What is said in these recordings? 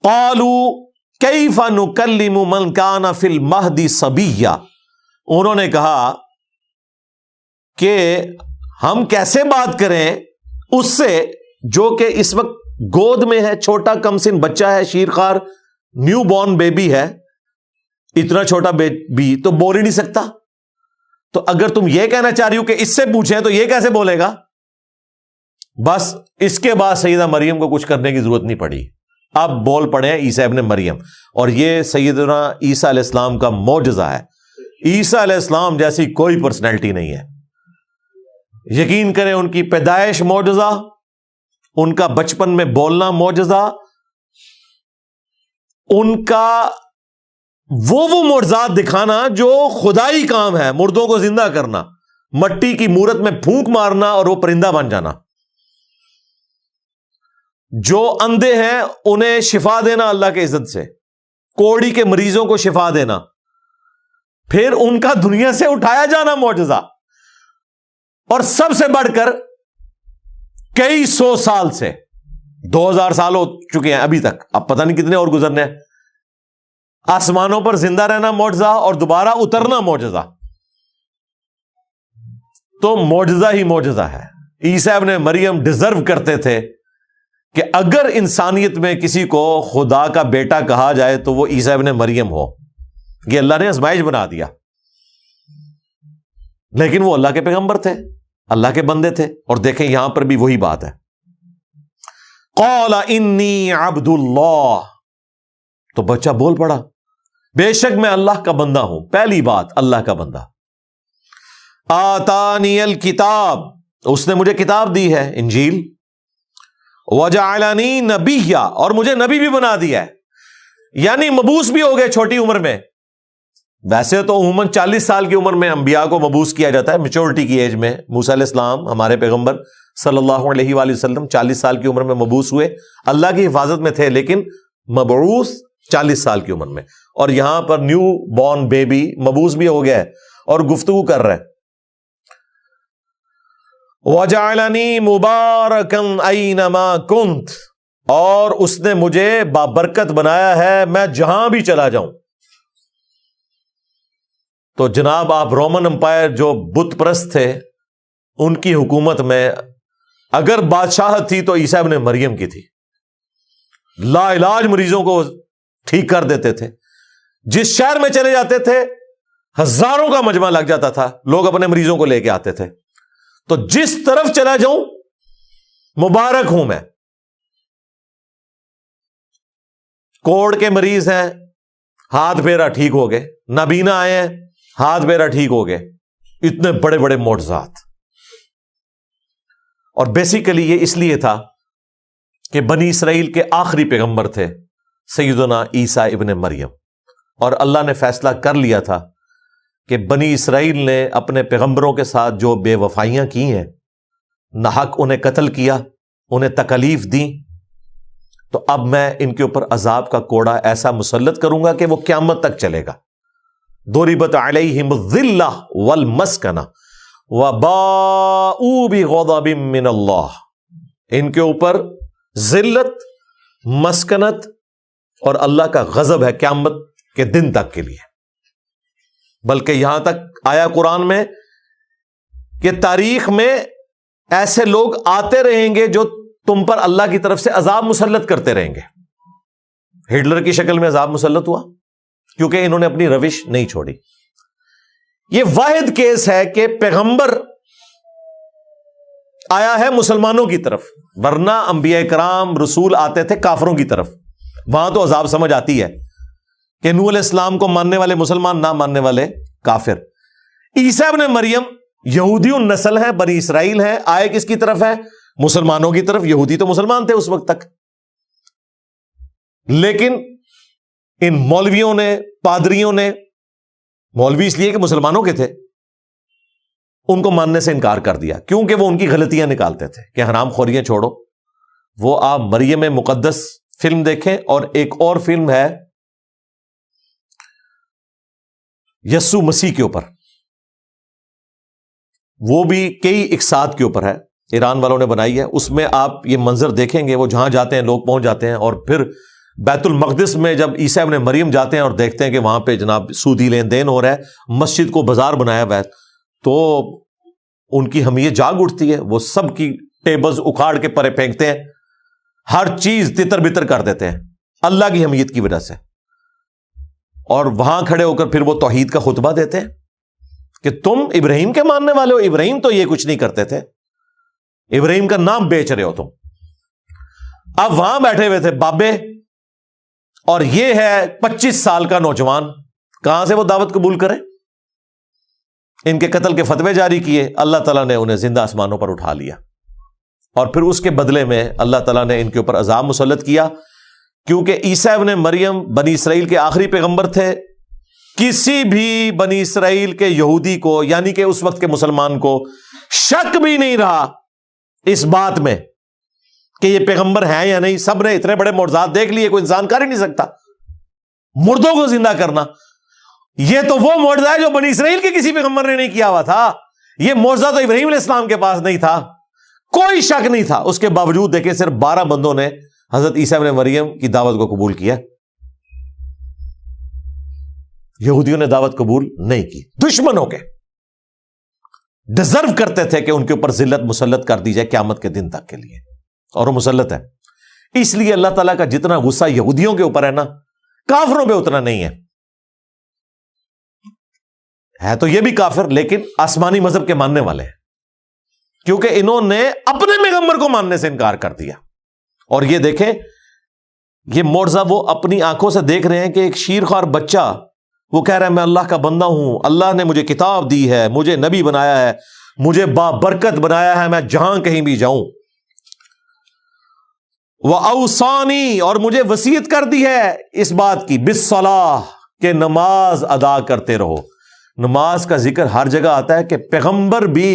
قالوا کیف نکلم من کان فی المہد صبیا، انہوں نے کہا کہ ہم کیسے بات کریں اس سے جو کہ اس وقت گود میں ہے، چھوٹا کم سن بچہ ہے، شیرخوار نیو بورن بیبی ہے، اتنا چھوٹا بیبی تو بول ہی نہیں سکتا، تو اگر تم یہ کہنا چاہ رہی ہو کہ اس سے پوچھیں تو یہ کیسے بولے گا؟ بس اس کے بعد سیدہ مریم کو کچھ کرنے کی ضرورت نہیں پڑی، اب بول پڑے ہیں عیسیٰ ابن مریم، اور یہ سیدنا عیسیٰ علیہ السلام کا معجزہ ہے۔ عیسیٰ علیہ السلام جیسی کوئی پرسنالٹی نہیں ہے، یقین کریں ان کی پیدائش معجزہ، ان کا بچپن میں بولنا معجزہ، ان کا وہ معجزات دکھانا جو خدائی کام ہے، مردوں کو زندہ کرنا، مٹی کی مورت میں پھونک مارنا اور وہ پرندہ بن جانا، جو اندھے ہیں انہیں شفا دینا اللہ کے عزت سے، کوڑی کے مریضوں کو شفا دینا، پھر ان کا دنیا سے اٹھایا جانا معجزہ، اور سب سے بڑھ کر کئی سو سال سے 2000 سال ہو چکے ہیں ابھی تک، اب پتہ نہیں کتنے اور گزرنے ہیں، آسمانوں پر زندہ رہنا معجزہ اور دوبارہ اترنا معجزہ، تو معجزہ ہی معجزہ ہے۔ عیسیٰ ابن مریم ڈیزرو کرتے تھے کہ اگر انسانیت میں کسی کو خدا کا بیٹا کہا جائے تو وہ عیسیٰ ابن مریم ہو، یہ اللہ نے آزمائش بنا دیا، لیکن وہ اللہ کے پیغمبر تھے، اللہ کے بندے تھے، اور دیکھیں یہاں پر بھی وہی بات ہے، قال انی عبد اللہ، تو بچہ بول پڑا بے شک میں اللہ کا بندہ ہوں، پہلی بات اللہ کا بندہ، آتانی الکتاب، اس نے مجھے کتاب دی ہے انجیل، وجعلنی نبیا، اور مجھے نبی بھی بنا دیا ہے، یعنی مبعوث بھی ہو گئے چھوٹی عمر میں، ویسے تو عموماً 40 سال کی عمر میں انبیاء کو مبعوث کیا جاتا ہے، میچورٹی کی ایج میں، موسیٰ علیہ السلام ہمارے پیغمبر صلی اللہ علیہ وآلہ وسلم 40 سال کی عمر میں مبعوث ہوئے، اللہ کی حفاظت میں تھے لیکن مبعوث 40 سال کی عمر میں، اور یہاں پر نیو بورن بیبی مبعوث بھی ہو گیا ہے اور گفتگو کر رہا ہے، وَجَعَلَنِي مُبَارَكًا أَيْنَمَا كُنْتُ، اور اس نے مجھے بابرکت بنایا ہے میں جہاں بھی چلا جاؤں۔ تو جناب آپ رومن امپائر جو بت پرست تھے ان کی حکومت میں اگر بادشاہت تھی تو عیسیٰ ابن مریم کی تھی، لا علاج مریضوں کو ٹھیک کر دیتے تھے، جس شہر میں چلے جاتے تھے ہزاروں کا مجمع لگ جاتا تھا، لوگ اپنے مریضوں کو لے کے آتے تھے، تو جس طرف چلا جاؤں مبارک ہوں میں، کوڑ کے مریض ہیں ہاتھ پھیرا ٹھیک ہو گئے، نابینا آئے ہیں ہاتھ پھیرا ٹھیک ہو گئے، اتنے بڑے بڑے معجزات، اور بیسیکلی یہ اس لیے تھا کہ بنی اسرائیل کے آخری پیغمبر تھے سیدنا عیسیٰ ابن مریم، اور اللہ نے فیصلہ کر لیا تھا کہ بنی اسرائیل نے اپنے پیغمبروں کے ساتھ جو بے وفائیاں کی ہیں، ناحق انہیں قتل کیا، انہیں تکلیف دی، تو اب میں ان کے اوپر عذاب کا کوڑا ایسا مسلط کروں گا کہ وہ قیامت تک چلے گا۔ ضربت علیہم الذلہ والمسکنہ وباؤوا بغضب من اللہ، ان کے اوپر ذلت، مسکنت اور اللہ کا غضب ہے قیامت کے دن تک کے لیے، بلکہ یہاں تک آیا قرآن میں کہ تاریخ میں ایسے لوگ آتے رہیں گے جو تم پر اللہ کی طرف سے عذاب مسلط کرتے رہیں گے۔ ہٹلر کی شکل میں عذاب مسلط ہوا کیونکہ انہوں نے اپنی روش نہیں چھوڑی۔ یہ واحد کیس ہے کہ پیغمبر آیا ہے مسلمانوں کی طرف، ورنہ انبیاء کرام رسول آتے تھے کافروں کی طرف، وہاں تو عذاب سمجھ آتی ہے کہ نوح علیہ السلام کو ماننے والے مسلمان، نہ ماننے والے کافر۔ عیسیٰ ابن مریم یہودی النسل ہیں، بنی اسرائیل ہیں، آئے کس کی طرف ہے؟ مسلمانوں کی طرف۔ یہودی تو مسلمان تھے اس وقت تک، لیکن ان مولویوں نے، پادریوں نے، مولوی اس لیے کہ مسلمانوں کے تھے، ان کو ماننے سے انکار کر دیا، کیونکہ وہ ان کی غلطیاں نکالتے تھے کہ حرام خوریاں چھوڑو۔ وہ آپ مریم مقدس فلم دیکھیں، اور ایک اور فلم ہے یسوع مسیح کے اوپر، وہ بھی کئی اقساط کے اوپر ہے، ایران والوں نے بنائی ہے۔ اس میں آپ یہ منظر دیکھیں گے، وہ جہاں جاتے ہیں لوگ پہنچ جاتے ہیں، اور پھر بیت المقدس میں جب عیسیٰ ابن مریم جاتے ہیں اور دیکھتے ہیں کہ وہاں پہ جناب سودی لین دین ہو رہا ہے، مسجد کو بازار بنایا ہوا ہے، تو ان کی حمیت جاگ اٹھتی ہے، وہ سب کی ٹیبلز اکھاڑ کے پرے پھینکتے ہیں، ہر چیز تتر بتر کر دیتے ہیں اللہ کی حمیت کی وجہ سے، اور وہاں کھڑے ہو کر پھر وہ توحید کا خطبہ دیتے ہیں کہ تم ابراہیم کے ماننے والے ہو، ابراہیم تو یہ کچھ نہیں کرتے تھے، ابراہیم کا نام بیچ رہے ہو تم۔ اب وہاں بیٹھے ہوئے تھے بابے، اور یہ ہے 25 سال کا نوجوان، کہاں سے وہ دعوت قبول کرے؟ ان کے قتل کے فتوے جاری کیے، اللہ تعالیٰ نے انہیں زندہ آسمانوں پر اٹھا لیا، اور پھر اس کے بدلے میں اللہ تعالیٰ نے ان کے اوپر عذاب مسلط کیا، کیونکہ عیسیٰ ابن مریم بنی اسرائیل کے آخری پیغمبر تھے۔ کسی بھی بنی اسرائیل کے یہودی کو، یعنی کہ اس وقت کے مسلمان کو، شک بھی نہیں رہا اس بات میں کہ یہ پیغمبر ہیں یا نہیں۔ سب نے اتنے بڑے معجزات دیکھ لیے، کوئی انسان کر ہی نہیں سکتا مردوں کو زندہ کرنا۔ یہ تو وہ معجزہ ہے جو بنی اسرائیل کے کسی پیغمبر نے نہیں کیا ہوا تھا، یہ معجزہ تو ابراہیم علیہ السلام کے پاس نہیں تھا، کوئی شک نہیں تھا۔ اس کے باوجود دیکھیں صرف 12 بندوں نے حضرت عیسیٰ ابن مریم کی دعوت کو قبول کیا، یہودیوں نے دعوت قبول نہیں کی، دشمنوں کے ڈیزرو کرتے تھے کہ ان کے اوپر ذلت مسلط کر دی جائے قیامت کے دن تک کے لیے، اور وہ مسلط ہے۔ اس لیے اللہ تعالیٰ کا جتنا غصہ یہودیوں کے اوپر ہے نا، کافروں پہ اتنا نہیں ہے تو یہ بھی کافر لیکن آسمانی مذہب کے ماننے والے ہیں، کیونکہ انہوں نے اپنے پیغمبر کو ماننے سے انکار کر دیا۔ اور یہ دیکھیں، یہ معجزہ وہ اپنی آنکھوں سے دیکھ رہے ہیں کہ ایک شیرخوار بچہ وہ کہہ رہا ہے میں اللہ کا بندہ ہوں، اللہ نے مجھے کتاب دی ہے، مجھے نبی بنایا ہے، مجھے بابرکت بنایا ہے، میں جہاں کہیں بھی جاؤں۔ وَأَوْصَانِي، اور مجھے وصیت کر دی ہے اس بات کی، بِالصَّلَاةِ، کہ نماز ادا کرتے رہو۔ نماز کا ذکر ہر جگہ آتا ہے کہ پیغمبر بھی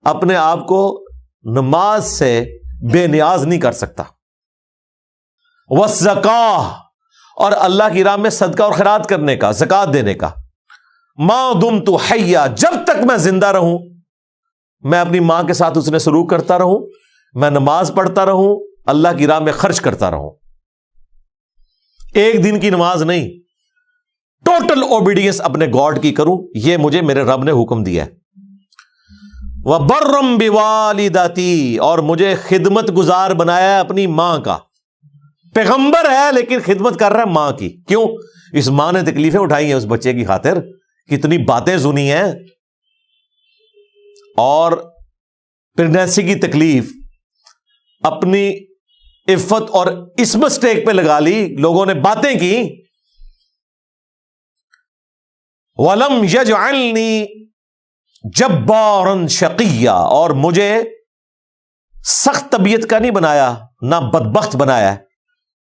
اپنے آپ کو نماز سے بے نیاز نہیں کر سکتا۔ وَالزَّکَاةِ، اور اللہ کی راہ میں صدقہ اور خیرات کرنے کا، زکوٰۃ دینے کا۔ مَا دُمْتُ حَیًّا، جب تک میں زندہ رہوں، میں اپنی ماں کے ساتھ اس نے سلوک کرتا رہوں، میں نماز پڑھتا رہوں، اللہ کی راہ میں خرچ کرتا رہوں۔ ایک دن کی نماز نہیں، ٹوٹل اوبیڈینس اپنے گاڈ کی کروں، یہ مجھے میرے رب نے حکم دیا ہے۔ وَبَرًّا بِوَالِدَتِي، اور مجھے خدمت گزار بنایا ہے اپنی ماں کا۔ پیغمبر ہے لیکن خدمت کر رہا ہے ماں کی، کیوں؟ اس ماں نے تکلیفیں اٹھائی ہیں اس بچے کی خاطر، کتنی باتیں سنی ہیں، اور پریگنینسی کی تکلیف اپنی عفت اور اس مسٹیک پہ لگا لی، لوگوں نے باتیں کی۔ وَلَمْ يَجْعَلْنِي جَبَّارًا شَقِيًّا، اور مجھے سخت طبیعت کا نہیں بنایا، نہ بدبخت بنایا ہے،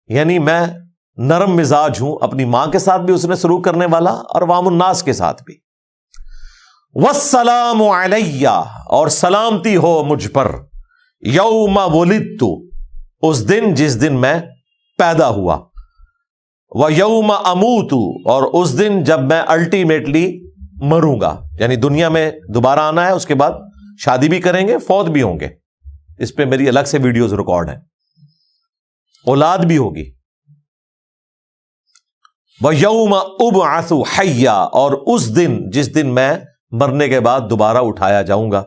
یعنی میں نرم مزاج ہوں، اپنی ماں کے ساتھ بھی اس نے سلوک کرنے والا اور عوام الناس کے ساتھ بھی۔ وَالسَّلَامُ عَلَيَّ، اور سلامتی ہو مجھ پر، یوم ولدت، اس دن جس دن میں پیدا ہوا، وَيَوْمَ أَمُوتُ، اور اس دن جب میں الٹیمیٹلی مروں گا، یعنی دنیا میں دوبارہ آنا ہے، اس کے بعد شادی بھی کریں گے، فوت بھی ہوں گے، اس پہ میری الگ سے ویڈیوز ریکارڈ ہیں، اولاد بھی ہوگی۔ وَيَوْمَ أُبْعَثُ حَيًّا، اور اس دن جس دن میں مرنے کے بعد دوبارہ اٹھایا جاؤں گا۔